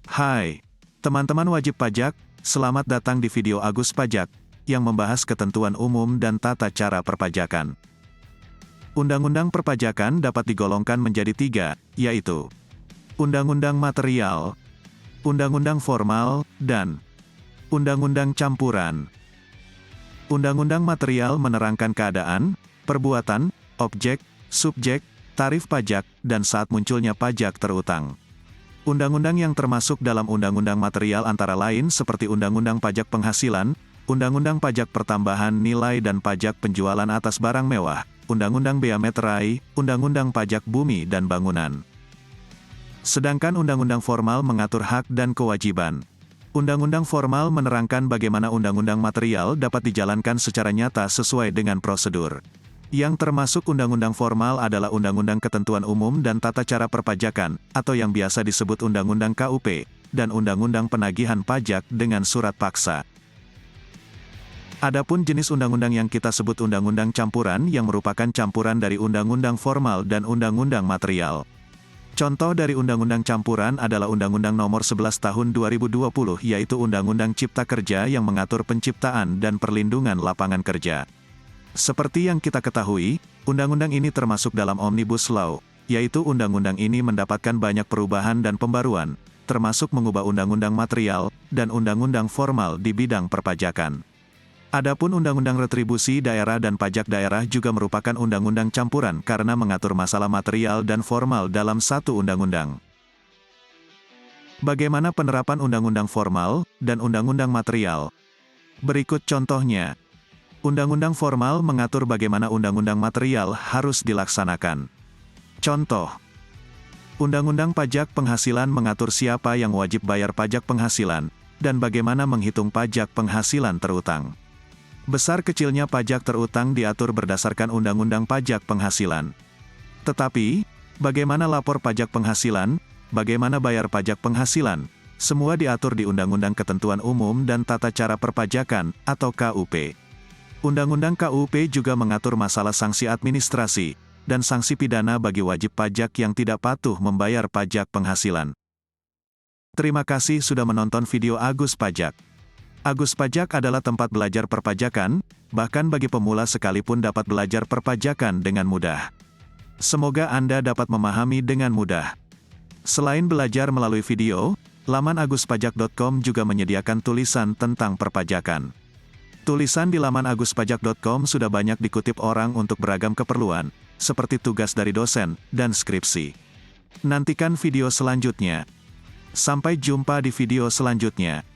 Hai, teman-teman wajib pajak, selamat datang di video Agus Pajak, yang membahas ketentuan umum dan tata cara perpajakan. Undang-undang perpajakan dapat digolongkan menjadi tiga, yaitu Undang-Undang Material, Undang-Undang Formal, dan Undang-Undang Campuran. Undang-Undang Material menerangkan keadaan, perbuatan, objek, subjek, tarif pajak, dan saat munculnya pajak terutang. Undang-undang yang termasuk dalam Undang-Undang Material antara lain seperti Undang-Undang Pajak Penghasilan, Undang-Undang Pajak Pertambahan Nilai dan Pajak Penjualan atas Barang Mewah, Undang-Undang Bea Meterai, Undang-Undang Pajak Bumi dan Bangunan. Sedangkan Undang-Undang Formal mengatur hak dan kewajiban. Undang-Undang Formal menerangkan bagaimana Undang-Undang Material dapat dijalankan secara nyata sesuai dengan prosedur. Yang termasuk Undang-Undang Formal adalah Undang-Undang Ketentuan Umum dan Tata Cara Perpajakan, atau yang biasa disebut Undang-Undang KUP, dan Undang-Undang Penagihan Pajak dengan Surat Paksa. Adapun jenis undang-undang yang kita sebut Undang-Undang Campuran yang merupakan campuran dari Undang-Undang Formal dan Undang-Undang Material. Contoh dari Undang-Undang Campuran adalah Undang-Undang Nomor 11 Tahun 2020 yaitu Undang-Undang Cipta Kerja yang mengatur penciptaan dan perlindungan lapangan kerja. Seperti yang kita ketahui, undang-undang ini termasuk dalam Omnibus Law, yaitu undang-undang ini mendapatkan banyak perubahan dan pembaruan, termasuk mengubah Undang-Undang Material dan Undang-Undang Formal di bidang perpajakan. Adapun Undang-Undang Retribusi Daerah dan Pajak Daerah juga merupakan undang-undang campuran karena mengatur masalah material dan formal dalam satu undang-undang. Bagaimana penerapan Undang-Undang Formal dan Undang-Undang Material? Berikut contohnya. Undang-Undang Formal mengatur bagaimana Undang-Undang Material harus dilaksanakan. Contoh. Undang-Undang Pajak Penghasilan mengatur siapa yang wajib bayar pajak penghasilan, dan bagaimana menghitung pajak penghasilan terutang. Besar kecilnya pajak terutang diatur berdasarkan Undang-Undang Pajak Penghasilan. Tetapi, bagaimana lapor pajak penghasilan, bagaimana bayar pajak penghasilan, semua diatur di Undang-Undang Ketentuan Umum dan Tata Cara Perpajakan, atau KUP. Undang-Undang KUP juga mengatur masalah sanksi administrasi, dan sanksi pidana bagi wajib pajak yang tidak patuh membayar pajak penghasilan. Terima kasih sudah menonton video Agus Pajak. Agus Pajak adalah tempat belajar perpajakan, bahkan bagi pemula sekalipun dapat belajar perpajakan dengan mudah. Semoga Anda dapat memahami dengan mudah. Selain belajar melalui video, laman aguspajak.com juga menyediakan tulisan tentang perpajakan. Tulisan di laman aguspajak.com sudah banyak dikutip orang untuk beragam keperluan, seperti tugas dari dosen dan skripsi. Nantikan video selanjutnya. Sampai jumpa di video selanjutnya.